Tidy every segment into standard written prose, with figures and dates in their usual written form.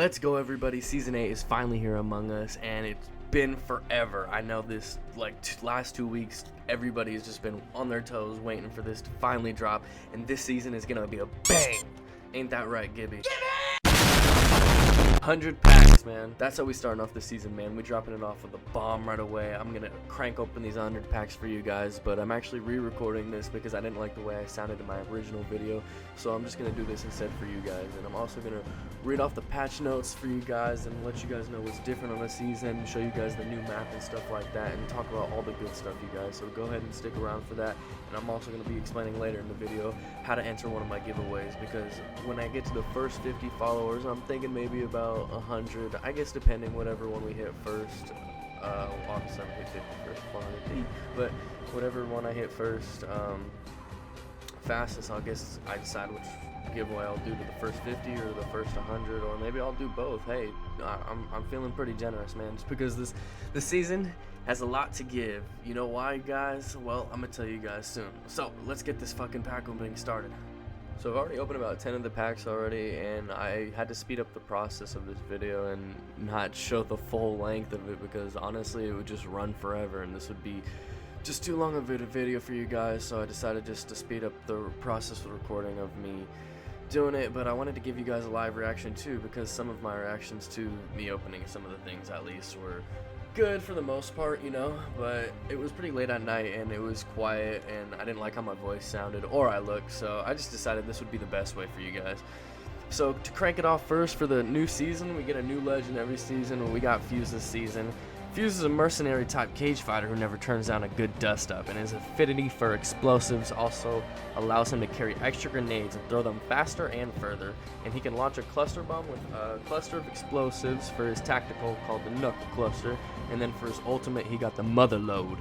Let's go, everybody. Season 8 is finally here among us, and it's been forever. I know this, last 2 weeks, everybody has just been on their toes waiting for this to finally drop, and this season is gonna be a bang. Ain't that right, Gibby? 100 packs, man. That's how we starting off the season, man. We dropping it off with a bomb right away. I'm gonna crank open these 100 packs for you guys, but I'm actually re-recording this because I didn't like the way I sounded in my original video, so I'm just gonna do this instead for you guys. And I'm also gonna read off the patch notes for you guys and let you guys know what's different on the season, show you guys the new map and stuff like that, and talk about all the good stuff, you guys. So go ahead and stick around for that. And I'm also gonna be explaining later in the video how to enter one of my giveaways, because when I get to the first 50 followers, I'm thinking maybe about 100, I guess, depending whatever one we hit first. Obviously I'm hit 50 first, 400, but whatever one I hit first, fastest, I guess I decide which giveaway I'll do to the first 50 or the first 100, or maybe I'll do both. Hey, I'm feeling pretty generous, man, just because this season has a lot to give. You know why, guys? Well, I'm gonna tell you guys soon. So let's get this fucking pack opening started. So I've already opened about 10 of the packs already, and I had to speed up the process of this video and not show the full length of it, because honestly it would just run forever and this would be just too long of a video for you guys. So I decided just to speed up the process of recording of me doing it. But I wanted to give you guys a live reaction too, because some of my reactions to me opening some of the things at least were good for the most part, you know, but it was pretty late at night and it was quiet and I didn't like how my voice sounded or I looked, so I just decided this would be the best way for you guys. So to crank it off first, for the new season, we get a new legend every season, and we got Fuse this season. Fuse is a mercenary type cage fighter who never turns down a good dust up, and his affinity for explosives also allows him to carry extra grenades and throw them faster and further. And he can launch a cluster bomb with a cluster of explosives for his tactical, called the Knuckle Cluster. And then for his ultimate, he got the Mother Load,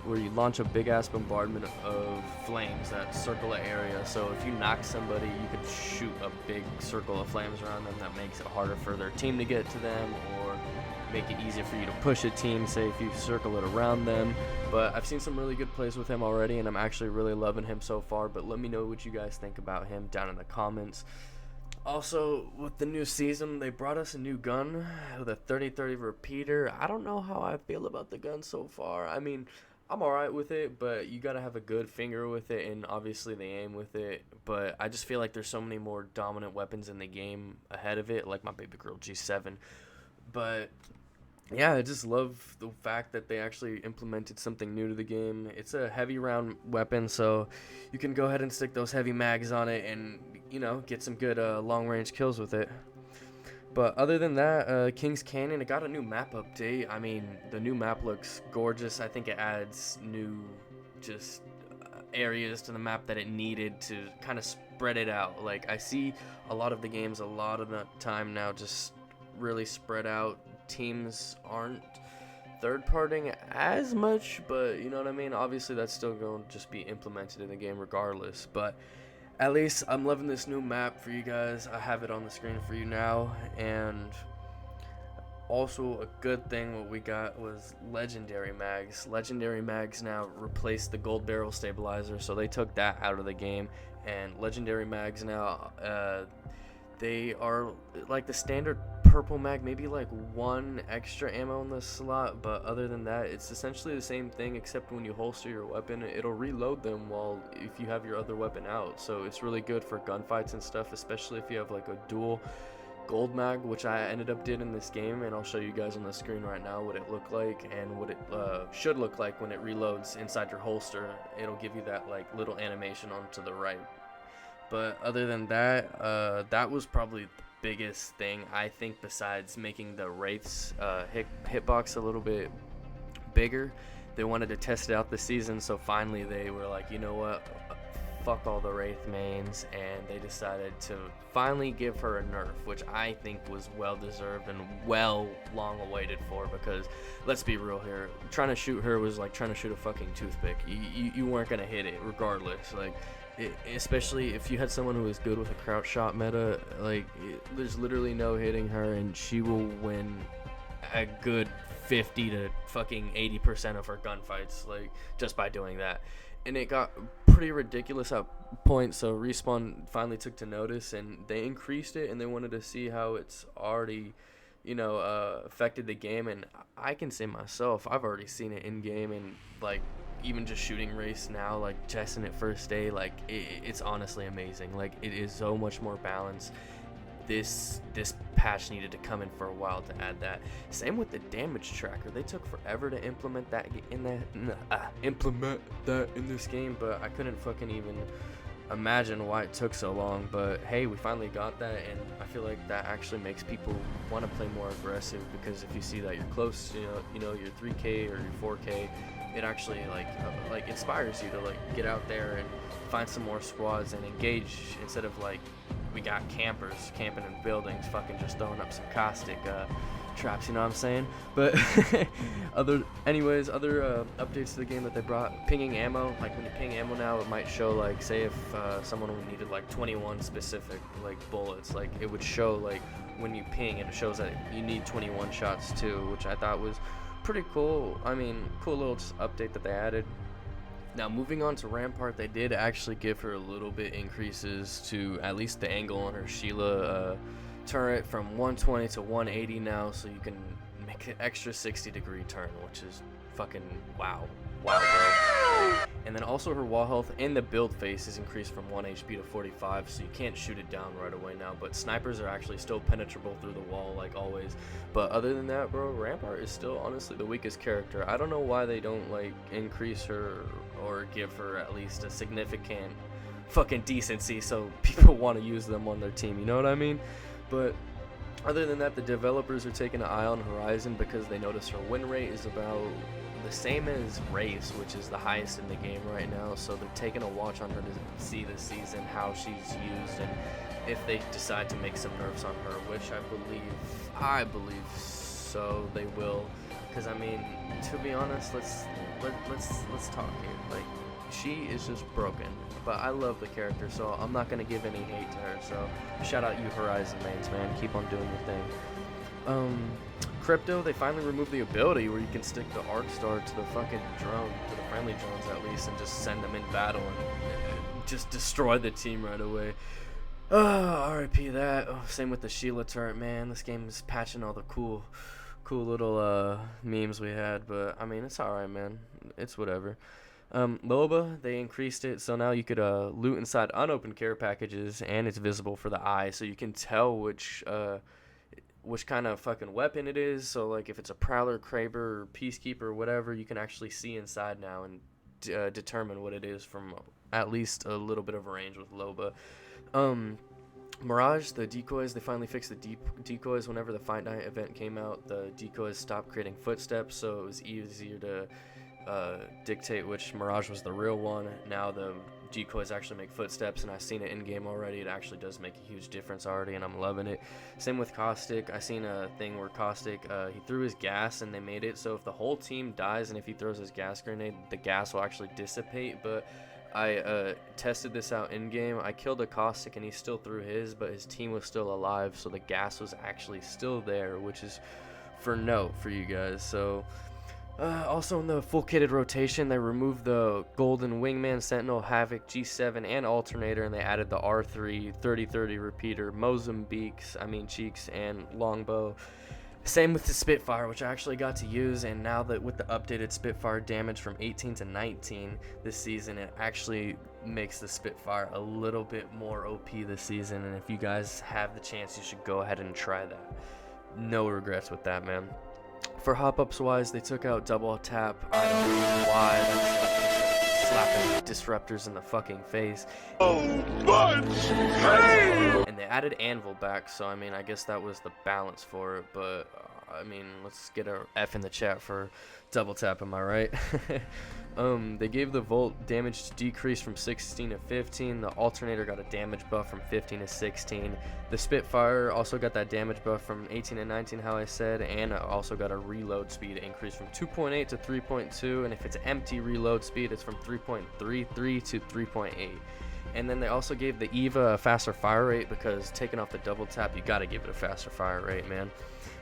where you launch a big ass bombardment of flames that circle an area. So if you knock somebody, you can shoot a big circle of flames around them that makes it harder for their team to get to them, or make it easier for you to push a team, say if you circle it around them. But I've seen some really good plays with him already, and I'm actually really loving him so far. But let me know what you guys think about him down in the comments. Also, with the new season, they brought us a new gun with a 30-30 repeater. I don't know how I feel about the gun so far. I mean, I'm alright with it, but you gotta have a good finger with it, and obviously the aim with it. But I just feel like there's so many more dominant weapons in the game ahead of it, like my baby girl G7. But yeah, I just love the fact that they actually implemented something new to the game. It's a heavy round weapon, so you can go ahead and stick those heavy mags on it and, you know, get some good long range kills with it. But other than that, King's Canyon, it got a new map update. I mean, the new map looks gorgeous. I think it adds new just areas to the map that it needed to kind of spread it out. Like, I see a lot of the games a lot of the time now just really spread out. Teams aren't third-partying as much, but you know what I mean? Obviously that's still going to just be implemented in the game regardless. But at least I'm loving this new map for you guys. I have it on the screen for you now. And also a good thing what we got was legendary mags. Legendary mags now replace the gold barrel stabilizer, so they took that out of the game. And legendary mags now, they are like the standard purple mag, maybe like one extra ammo in the slot, but other than that it's essentially the same thing, except when you holster your weapon, it'll reload them while if you have your other weapon out. So it's really good for gunfights and stuff, especially if you have like a dual gold mag, which I ended up did in this game, and I'll show you guys on the screen right now what it looked like and what it should look like when it reloads inside your holster. It'll give you that like little animation onto the right. But other than that, that was probably the biggest thing, I think, besides making the Wraith's hitbox a little bit bigger. They wanted to test it out this season, so finally they were like, you know what, fuck all the Wraith mains, and they decided to finally give her a nerf, which I think was well deserved and long awaited for, because let's be real here, trying to shoot her was like trying to shoot a fucking toothpick. You weren't gonna hit it regardless. Like, especially if you had someone who was good with a crouch shot meta, like there's literally no hitting her, and she will win a good 50 to fucking 80% of her gunfights, like just by doing that. And it got pretty ridiculous at points, so Respawn finally took to notice, and they increased it, and they wanted to see how it's already, affected the game. And I can say myself, I've already seen it in game, and like even just shooting race now, like testing it first day, like it's honestly amazing. Like it is so much more balanced. This patch needed to come in for a while to add that. Same with the damage tracker. They took forever to implement that in this game, but I couldn't fucking even imagine why it took so long. But hey, we finally got that, and I feel like that actually makes people want to play more aggressive, because if you see that you're close, your 3K or your 4K, it actually like inspires you to like get out there and find some more squads and engage, instead of like we got campers camping in buildings fucking just throwing up some caustic traps, you know what I'm saying? But other updates to the game that they brought: pinging ammo. Like when you ping ammo now, it might show, like, say if someone needed like 21 specific like bullets, like it would show like when you ping, and it shows that you need 21 shots too, which I thought was pretty cool. I mean, cool little update that they added. Now, moving on to Rampart, they did actually give her a little bit increases to at least the angle on her Sheila turret from 120 to 180 now, so you can make an extra 60-degree turn, which is fucking wow, bro. And then also her wall health and the build phase is increased from 1 HP to 45, so you can't shoot it down right away now, but snipers are actually still penetrable through the wall like always. But other than that, bro, Rampart is still honestly the weakest character. I don't know why they don't like increase her or give her at least a significant fucking decency so people want to use them on their team, you know what I mean? But other than that, the developers are taking an eye on Horizon, because they notice her win rate is about the same as Wraith, which is the highest in the game right now. So they're taking a watch on her to see this season how she's used, and if they decide to make some nerfs on her, which I believe so they will. Because I mean, to be honest, let's talk here. Like, she is just broken, but I love the character, so I'm not gonna give any hate to her. So shout out you Horizon mains, man, keep on doing your thing. Crypto, they finally removed the ability where you can stick the arc star to the fucking drone, to the friendly drones at least, and just send them in battle and just destroy the team right away. RIP that. Same with the Sheila turret, man. This game is patching all the cool little memes we had, but I mean, it's alright, man. It's whatever. Loba, they increased it, so now you could loot inside unopened care packages, and it's visible for the eye, so you can tell which kind of fucking weapon it is. So like if it's a Prowler, Kraber, or Peacekeeper or whatever, you can actually see inside now and determine what it is from at least a little bit of range with Loba. Mirage, the decoys, they finally fixed the decoys. Whenever the Fight Night event came out, the decoys stopped creating footsteps, so it was easier to dictate which Mirage was the real one. Now the decoys actually make footsteps, and I've seen it in game already. It actually does make a huge difference already, and I'm loving it. Same with Caustic. I seen a thing where Caustic, he threw his gas, and they made it so if the whole team dies and if he throws his gas grenade, the gas will actually dissipate. But I tested this out in game. I killed a Caustic and he still threw his, but his team was still alive, so the gas was actually still there, which is for note for you guys. So also in the full kitted rotation, they removed the Golden Wingman, Sentinel, Havoc, G7, and Alternator, and they added the R3, 3030 repeater, Cheeks, and Longbow. Same with the Spitfire, which I actually got to use, and now that with the updated Spitfire damage from 18 to 19 this season, it actually makes the Spitfire a little bit more OP this season, and if you guys have the chance, you should go ahead and try that. No regrets with that, man. For hop-ups wise, they took out double tap. I don't know why. That's like slapping disruptors in the fucking face. Oh, much pain! And they added anvil back, so I mean, I guess that was the balance for it. But I mean, let's get a F in the chat for double tap. Am I right? They gave the Volt damage decrease from 16 to 15. The Alternator got a damage buff from 15 to 16. The Spitfire also got that damage buff from 18 to 19, how I said, and also got a reload speed increase from 2.8 to 3.2. And if it's empty reload speed, it's from 3.33 to 3.8. And then they also gave the Eva a faster fire rate, because taking off the double tap, you gotta give it a faster fire rate, man.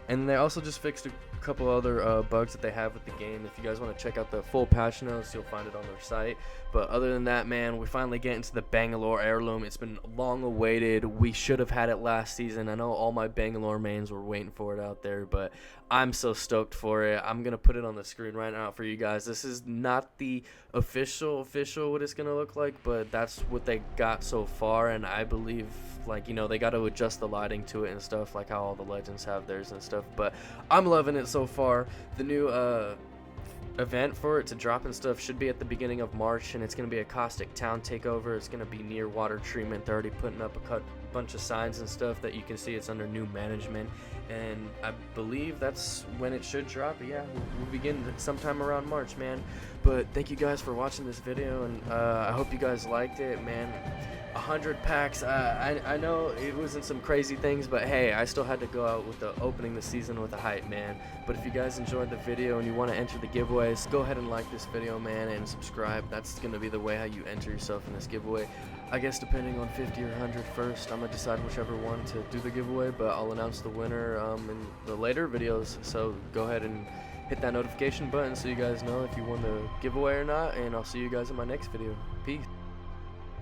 And they also just fixed a couple other bugs that they have with the game. If you guys want to check out the full patch notes, you'll find it on their site. But other than that, man, we finally get into the Bangalore Heirloom. It's been long awaited. We should have had it last season. I know all my Bangalore mains were waiting for it out there, but I'm so stoked for it. I'm going to put it on the screen right now for you guys. This is not the official what it's going to look like, but that's what they got so far. And I believe, like, you know, they got to adjust the lighting to it and stuff, like how all the legends have theirs and stuff. But I'm loving it so far. The new event for it to drop and stuff should be at the beginning of March, and it's going to be a caustic town takeover. It's going to be near water treatment. They're already putting up a bunch of signs and stuff that you can see it's under new management, and I believe that's when it should drop. But yeah, we'll begin sometime around March, man. But thank you guys for watching this video, and I hope you guys liked it, man. 100 packs. I know it wasn't some crazy things, but hey, I still had to go out with the opening the season with a hype, man. But if you guys enjoyed the video and you want to enter the giveaways, go ahead and like this video, man, and subscribe. That's gonna be the way how you enter yourself in this giveaway. I guess depending on 50 or 100 first, I'm gonna decide whichever one to do the giveaway, but I'll announce the winner in the later videos. So go ahead and hit that notification button so you guys know if you won the giveaway or not, and I'll see you guys in my next video. Peace.